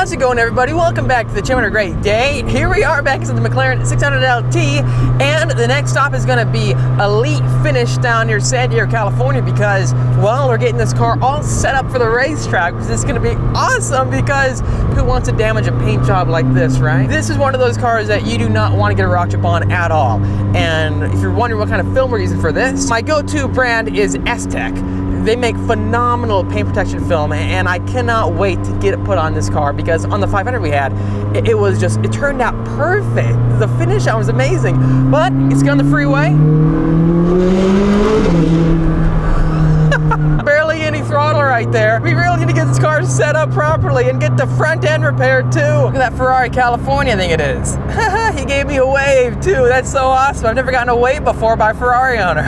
How's it going, everybody? Welcome back to the channel. A great day. Here we are back in the McLaren 600 LT, and the next stop is going to be Elite Finish down near San Diego, California, because, well, we're getting this car all set up for the racetrack, which is going to be awesome because who wants to damage a paint job like this, right? This is one of those cars that you do not want to get a rock chip on at all. And if you're wondering what kind of film we're using for this, my go-to brand is STEK. They make phenomenal paint protection film, and I cannot wait to get it put on this car because on the 500 we had, it turned out perfect. The finish out was amazing, but it's on the freeway. Barely any throttle right there. We really need to get this car set up properly and get the front end repaired too. Look at that Ferrari California, I think it is. He gave me a wave too. That's so awesome. I've never gotten a wave before by a Ferrari owner.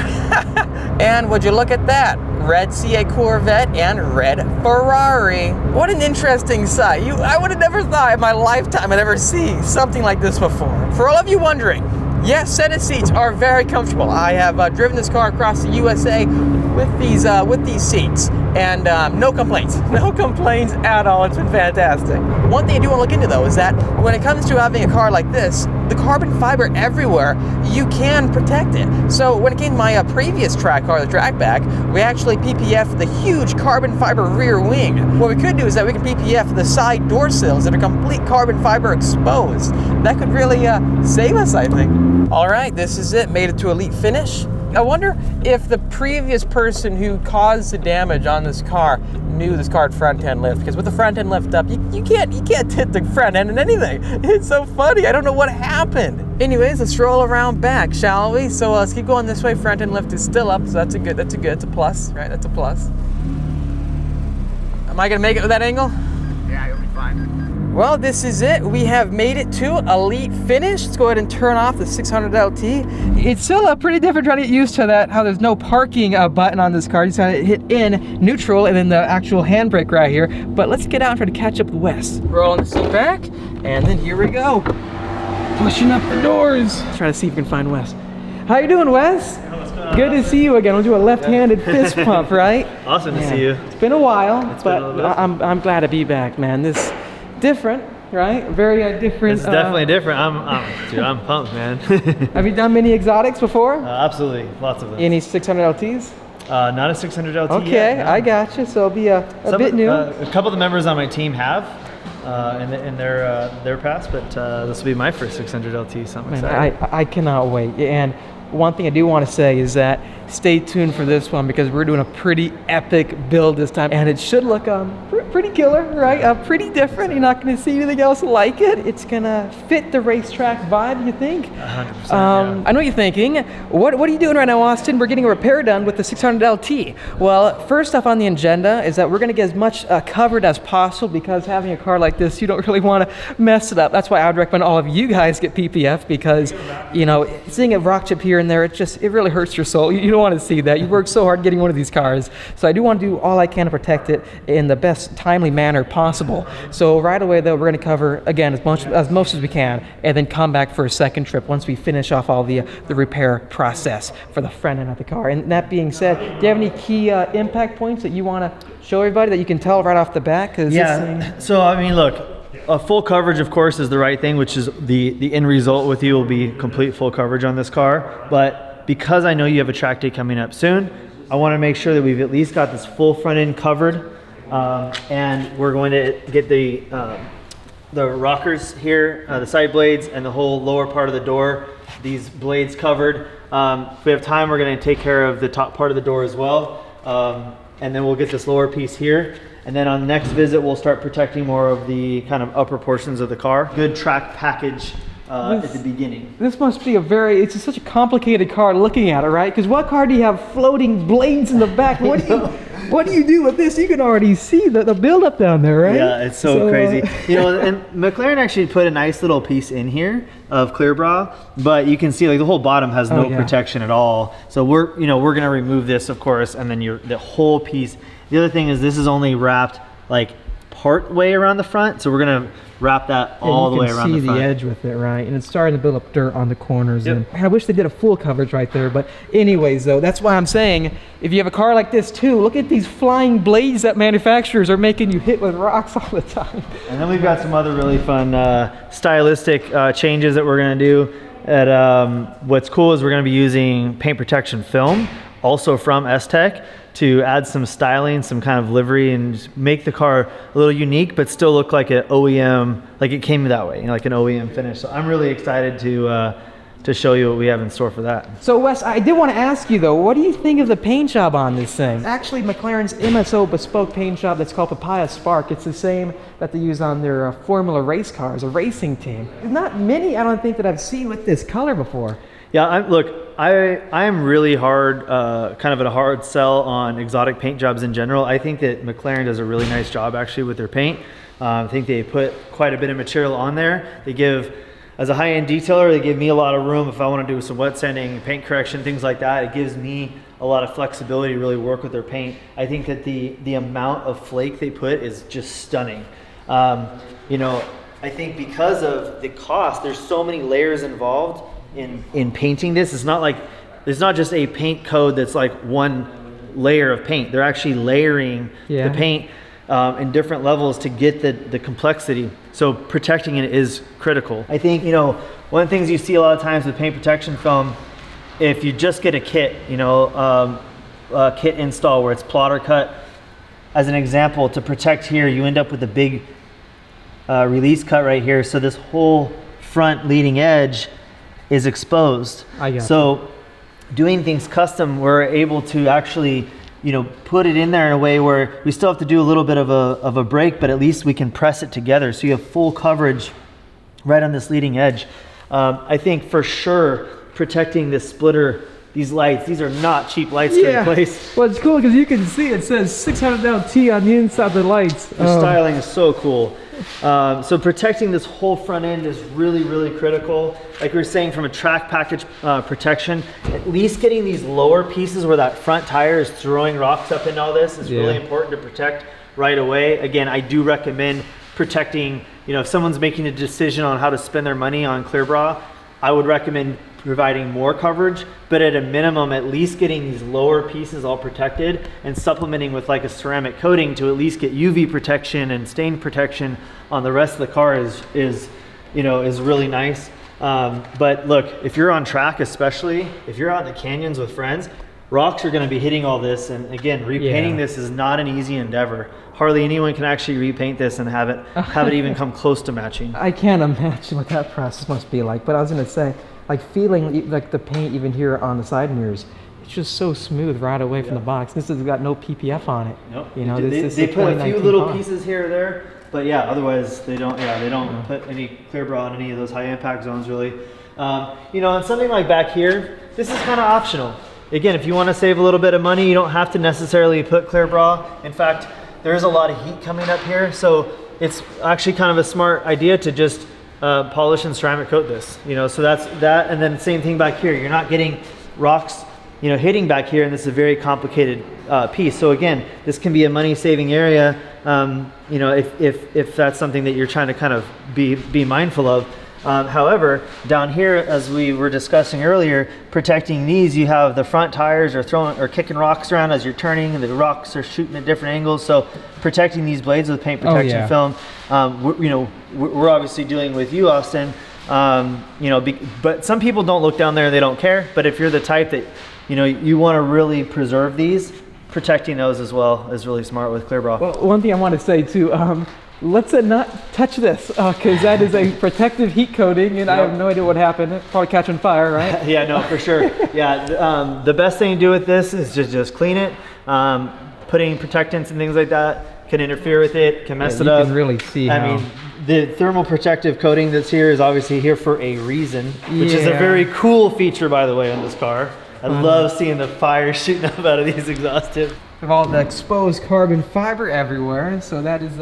And would you look at that? Red CA Corvette and red Ferrari. What an interesting sight. I would have never thought in my lifetime I'd ever see something like this before. For all of you wondering, yes, Senate seats are very comfortable. I have driven this car across the USA with these seats, and no complaints. No complaints at all. It's been fantastic. One thing I do want to look into though is that when it comes to having a car like this, the carbon fiber everywhere, you can protect it. So when it came to my previous track car, the Dragback, we actually PPF the huge carbon fiber rear wing. What we could do is that we can PPF the side door sills that are complete carbon fiber exposed. That could really save us, I think. All right, this is it. Made it to Elite Finish. I wonder if the previous person who caused the damage on this car knew this car had front end lift, because with the front end lift up, you can't hit the front end in anything. It's so funny. I don't know what happened. Anyways, let's roll around back, shall we? So let's keep going this way. Front end lift is still up, so that's a plus, right? That's a plus. Am I gonna make it with that angle? Yeah, you'll be fine. Well, this is it. We have made it to Elite Finish. Let's go ahead and turn off the 600 LT. It's still pretty different trying to get used to that, how there's no parking button on this car. You just gotta hit in, neutral, and then the actual handbrake right here. But let's get out and try to catch up with Wes. Rolling the seat back, and then here we go. Pushing up the doors. Let's try to see if we can find Wes. How you doing, Wes? Good to see you again. We'll do a left-handed fist pump, right? Awesome to see you. It's been a while, but I'm glad to be back, man. This different, right? Very different. It's definitely different. I'm pumped, man. Have you done many exotics before? Absolutely, lots of them. Any 600 LTs? Not a 600 LT okay, yet, no. I got you. So it'll be a bit new. A couple of the members on my team have in their past, but this will be my first 600 LT. So I'm excited. I cannot wait. And one thing I do want to say is that stay tuned for this one because we're doing a pretty epic build this time, and it should look pretty killer, right? Pretty different. You're not going to see anything else like it. It's going to fit the racetrack vibe, you think? 100%. Yeah. I know what you're thinking. What are you doing right now, Austin? We're getting a repair done with the 600 LT. Well, first off on the agenda is that we're going to get as much covered as possible because having a car like this, you don't really want to mess it up. That's why I would recommend all of you guys get PPF because, you know, seeing a rock chip here and there, it really hurts your soul. You don't want to see that. You worked so hard getting one of these cars. So I do want to do all I can to protect it in the best timely manner possible. So right away though, we're going to cover again as much as we can, and then come back for a second trip once we finish off all the repair process for the front end of the car. And that being said, do you have any key impact points that you want to show everybody that you can tell right off the bat? Yeah. So I mean, look. A full coverage, of course, is the right thing, which is the end result with you will be complete full coverage on this car. But because I know you have a track day coming up soon, I want to make sure that we've at least got this full front end covered. And we're going to get the rockers here, the side blades, and the whole lower part of the door, these blades covered. If we have time, we're going to take care of the top part of the door as well. And then we'll get this lower piece here. And then on the next visit, we'll start protecting more of the kind of upper portions of the car. Good track package at the beginning. This must be it's just such a complicated car looking at it, right? Because what car do you have floating blades in the back? What do you do with this? You can already see the buildup down there, right? Yeah, it's so crazy. You know, and McLaren actually put a nice little piece in here of clear bra, but you can see like the whole bottom has no protection at all. So we're gonna remove this, of course, and then the whole piece. The other thing is this is only wrapped like part way around the front, so we're gonna wrap that all the way around the front. You can see the edge with it, right? And it's starting to build up dirt on the corners. Yep. And man, I wish they did a full coverage right there. But anyways, though, that's why I'm saying, if you have a car like this too, look at these flying blades that manufacturers are making you hit with rocks all the time. And then we've got some other really fun stylistic changes that we're gonna do. What's cool is we're gonna be using paint protection film, also from STEK, to add some styling, some kind of livery, and just make the car a little unique, but still look like an OEM, like it came that way, like an OEM finish. So I'm really excited to show you what we have in store for that. So Wes, I did want to ask you though, what do you think of the paint job on this thing? Actually, McLaren's MSO bespoke paint job that's called Papaya Spark. It's the same that they use on their Formula race cars, a racing team. There's not many, I don't think, that I've seen with this color before. Yeah, look, I am really hard, kind of a hard sell on exotic paint jobs in general. I think that McLaren does a really nice job actually with their paint. I think they put quite a bit of material on there. They give, as a high-end detailer, they give me a lot of room if I want to do some wet sanding, paint correction, things like that. It gives me a lot of flexibility to really work with their paint. I think that the amount of flake they put is just stunning. You know, I think because of the cost, there's so many layers involved in painting this. It's not like, it's not just a paint code that's like one layer of paint. They're actually layering the paint in different levels to get the complexity. So protecting it is critical. I think, you know, one of the things you see a lot of times with paint protection film, if you just get a kit, you know, a kit install where it's plotter cut, as an example, to protect here, you end up with a big release cut right here. So this whole front leading edge is exposed. So doing things custom, we're able to actually, you know, put it in there in a way where we still have to do a little bit of a break, but at least we can press it together. So you have full coverage right on this leading edge. I think for sure protecting this splitter, these lights, these are not cheap lights to replace. Well, it's cool because you can see it says 600LT on the inside of the lights. The styling is so cool. So protecting this whole front end is really, really critical. Like we were saying, from a track package protection, at least getting these lower pieces where that front tire is throwing rocks up and all this is really important to protect right away. Again, I do recommend protecting, you know, if someone's making a decision on how to spend their money on clear bra, I would recommend providing more coverage, but at a minimum, at least getting these lower pieces all protected and supplementing with like a ceramic coating to at least get UV protection and stain protection on the rest of the car is really nice. But look, if you're on track, especially if you're out in the canyons with friends, rocks are going to be hitting all this, and again, repainting this is not an easy endeavor. Hardly anyone can actually repaint this and have it even come close to matching. I can't imagine what that process must be like, but I was going to say, like feeling like the paint even here on the side mirrors, it's just so smooth right away from the box. This has got no PPF on it. Nope. You know, they put a few little pieces here or there, but yeah, otherwise they don't put any clear bra on any of those high impact zones really. You know, and something like back here, this is kind of optional. Again, if you want to save a little bit of money, you don't have to necessarily put clear bra. In fact, there's a lot of heat coming up here, so it's actually kind of a smart idea to just polish and ceramic coat this, you know. So that's that, and then same thing back here. You're not getting rocks, you know, hitting back here, and this is a very complicated piece. So again, this can be a money-saving area, you know, if that's something that you're trying to kind of be mindful of. However, down here, as we were discussing earlier, protecting these, you have the front tires are throwing or kicking rocks around as you're turning, and the rocks are shooting at different angles. So protecting these blades with paint protection film, we're obviously doing with you, Austin. You know, but some people don't look down there; they don't care. But if you're the type that, you know, you want to really preserve these, protecting those as well is really smart with clear bra. Well, one thing I want to say too. Let's not touch this because that is a protective heat coating, and I have no idea what happened. It'll probably catch on fire, right? Yeah, no, for sure. Yeah, the best thing to do with this is just clean it. Putting protectants and things like that can interfere with it, can mess it up. You can really see I mean, the thermal protective coating that's here is obviously here for a reason, which is a very cool feature, by the way, on this car. I love seeing the fire shooting up out of these exhaust tips. With all the exposed carbon fiber everywhere, so that is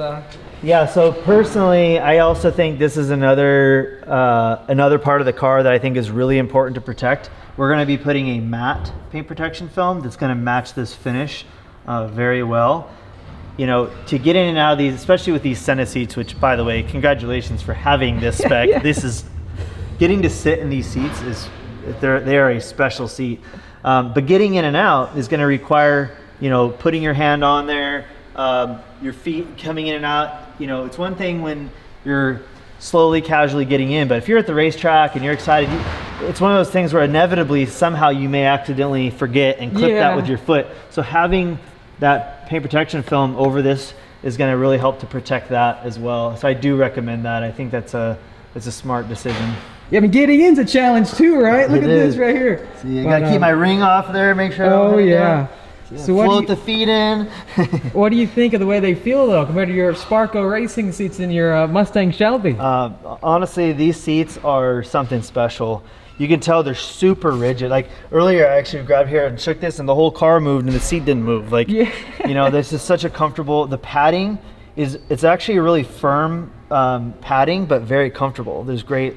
Yeah, so personally, I also think this is another part of the car that I think is really important to protect. We're going to be putting a matte paint protection film that's going to match this finish very well. you know, to get in and out of these, especially with these Senate seats, which, by the way, congratulations for having this spec. Yeah. This is, getting to sit in these seats is, they are a special seat. But getting in and out is going to require, you know, putting your hand on there, your feet coming in and out. You know, it's one thing when you're slowly, casually getting in, but if you're at the racetrack and you're excited, it's one of those things where inevitably somehow you may accidentally forget and clip that with your foot. So having that paint protection film over this is going to really help to protect that as well. So I do recommend that. I think that's a smart decision. Yeah, I mean, getting in's a challenge too, right? Look at this right here. See, I gotta keep my ring off there, make sure. Oh yeah. So float the feet in. What do you think of the way they feel though, compared to your Sparco racing seats in your Mustang Shelby? Honestly, these seats are something special. You can tell they're super rigid. Like earlier, I actually grabbed here and shook this, and the whole car moved, and the seat didn't move. Like, you know, this is such a comfortable. The padding it's actually a really firm padding, but very comfortable. There's great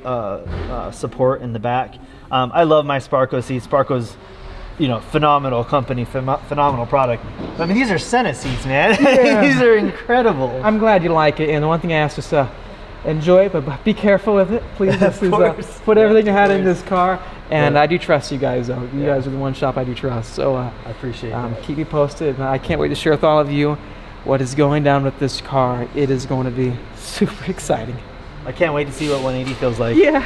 support in the back. I love my Sparco seats. Sparco's, you know, phenomenal company, phenomenal product. I mean, these are Senate seats, man. Yeah. These are incredible. I'm glad you like it, and the one thing I ask is enjoy it, but be careful with it. Please, put everything you had in this car. And I do trust you guys, though. You guys are the one shop I do trust. So I appreciate it. Keep me posted. And I can't wait to share with all of you what is going down with this car. It is going to be super exciting. I can't wait to see what 180 feels like. Yeah.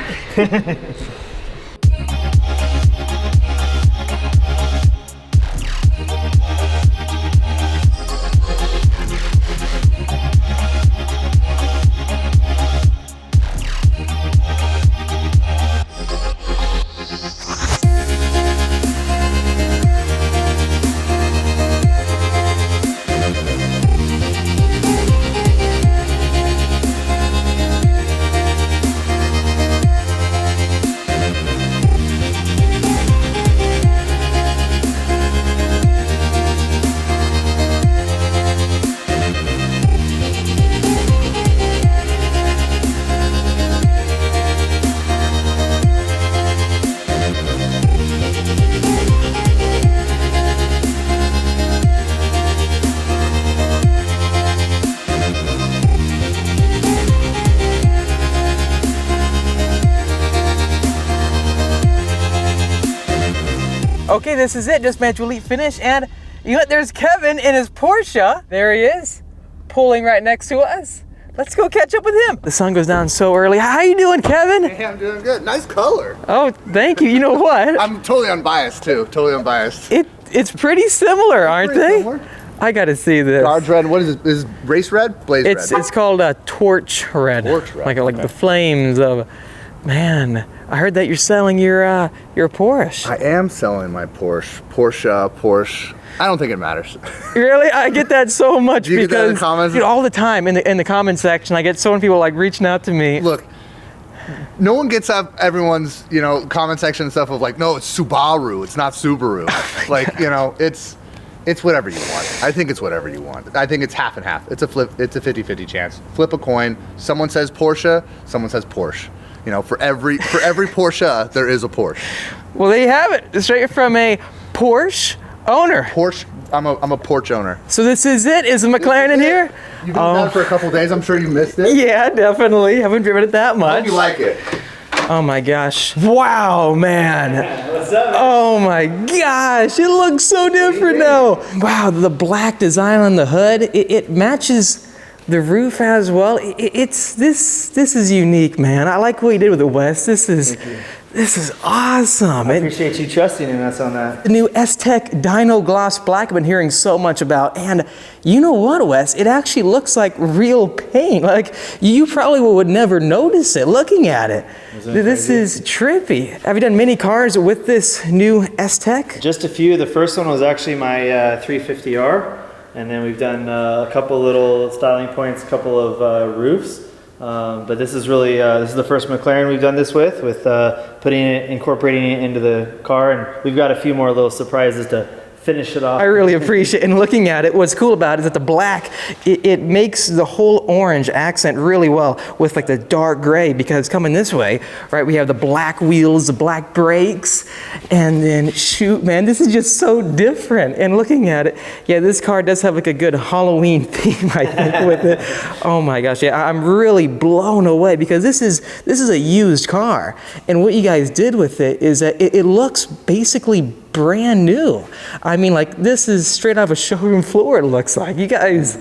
Okay, this is it. Just managed to elite finish, and you know what? There's Kevin in his Porsche. There he is, pulling right next to us. Let's go catch up with him. The sun goes down so early. How you doing, Kevin? Hey, I'm doing good. Nice color. Oh, thank you. You know what? I'm totally unbiased too. Totally unbiased. It's pretty similar, aren't they? Similar. I got to see this. Guards red. What is it? Is race red? Blaze red. It's called a torch red. Torch red. Like the flames of. Man, I heard that you're selling your Porsche. I am selling my Porsche. I don't think it matters. Really? I get that so much. Do you because get that in the comments? All the time in the comment section, I get so many people like reaching out to me. Look, no one gets up everyone's comment section and stuff of like, no, it's Subaru. It's not Subaru. Like it's whatever you want. I think it's whatever you want. I think it's half and half. It's a 50-50 chance. Flip a coin. Someone says Porsche. Someone says Porsche. For every Porsche, there is a Porsche. Well, there you have it. Straight from a Porsche owner. Porsche. I'm a Porsche owner. So this is it. Is the McLaren in here? You've been down for a couple of days. I'm sure you missed it. Yeah, definitely. Haven't driven it that much. I hope you like it. Oh my gosh. Wow, man. What's up, man? Oh my gosh. It looks so different now. Wow, the black design on the hood. It matches the roof as well. This is unique, man. I like what you did with the West. This is awesome. I appreciate you trusting in us on that. The new STEK Dyno Gloss Black I've been hearing so much about. And you know what, Wes? It actually looks like real paint. Like, you probably would never notice it looking at it. This is trippy. Have you done many cars with this new STEK? Just a few. The first one was actually my 350R. And then we've done a couple little styling points, a couple of roofs. But this is really, this is the first McLaren we've done this with incorporating it into the car. And we've got a few more little surprises to finish it off. I really appreciate it. And looking at it, what's cool about it is that the black, it makes the whole orange accent really well with like the dark gray, because coming this way, right, we have the black wheels, the black brakes, and then shoot, man, this is just so different. And looking at it, yeah, this car does have like a good Halloween theme, I think, with it. Oh my gosh, yeah, I'm really blown away, because this is a used car. And what you guys did with it is that it looks basically brand new. I mean, like, this is straight out of a showroom floor, it looks like. You guys,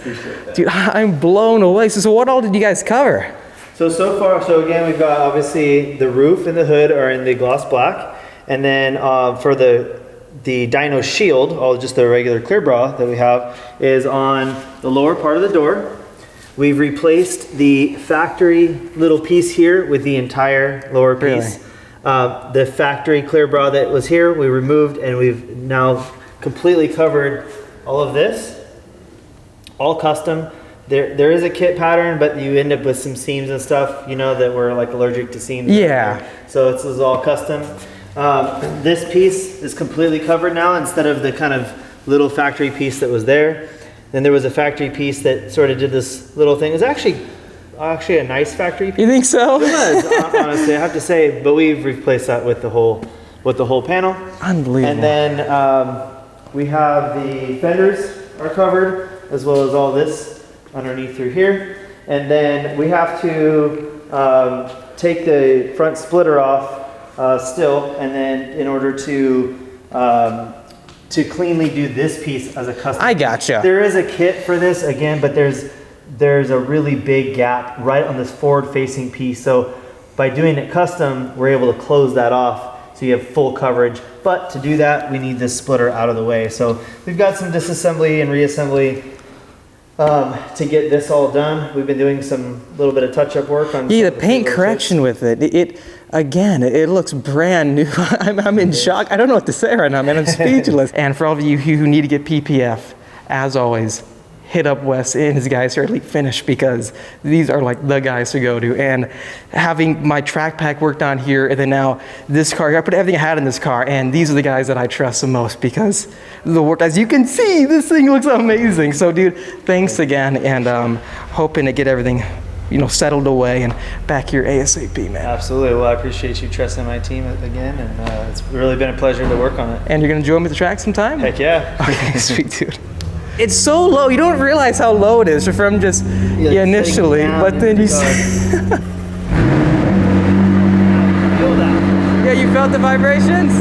dude, I'm blown away. So what all did you guys cover? So far, again, we've got obviously the roof and the hood are in the gloss black. And then for the dyno shield, all just the regular clear bra that we have, is on the lower part of the door. We've replaced the factory little piece here with the entire lower piece. Really? The factory clear bra that was here, we removed, and we've now completely covered all of this. All custom. There is a kit pattern, but you end up with some seams and stuff, you know, that we're like allergic to seams. Yeah. So this is all custom. This piece is completely covered now instead of the kind of little factory piece that was there. Then there was a factory piece that sort of did this little thing. It was actually a nice factory piece. You think so? It was, honestly, I have to say, but we've replaced that with the whole panel. Unbelievable. And then we have the fenders are covered, as well as all this underneath through here. And then we have to take the front splitter off still, and then in order to cleanly do this piece as a custom. I gotcha. There is a kit for this again, but there's a really big gap right on this forward-facing piece. So by doing it custom, we're able to close that off so you have full coverage. But to do that, we need this splitter out of the way. So we've got some disassembly and reassembly to get this all done. We've been doing some little bit of touch-up work on. Yeah, the paint correction with it. It looks brand new. I'm in shock. I don't know what to say right now, man. I'm speechless. And for all of you who need to get PPF, as always, hit up Wes and his guys here at Elite Finish, because these are like the guys to go to. And having my track pack worked on here, and then now this car, I put everything I had in this car, and these are the guys that I trust the most, because the work, as you can see, this thing looks amazing. So dude, thanks again, and hoping to get everything, you know, settled away and back here ASAP, man. Absolutely. Well, I appreciate you trusting my team again, and it's really been a pleasure to work on it. And you're gonna join me at the track sometime? Heck yeah. Okay, sweet dude. It's so low. You don't realize how low it is from just initially, but then you see. Feel that. Yeah, you felt the vibrations?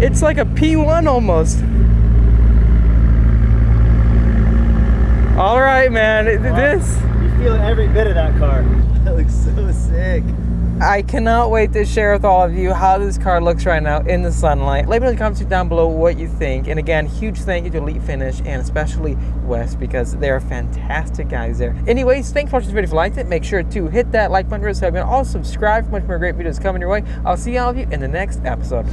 It's like a P1 almost. All right, man. This. You feel every bit of that car. That looks so sick. I cannot wait to share with all of you how this car looks right now in the sunlight. Let me know in the comments down below what you think. And again, huge thank you to Elite Finish and especially Wes, because they're fantastic guys there. Anyways, thanks for watching this video. If you liked it, make sure to hit that like button, also subscribe for much more great videos coming your way. I'll see all of you in the next episode.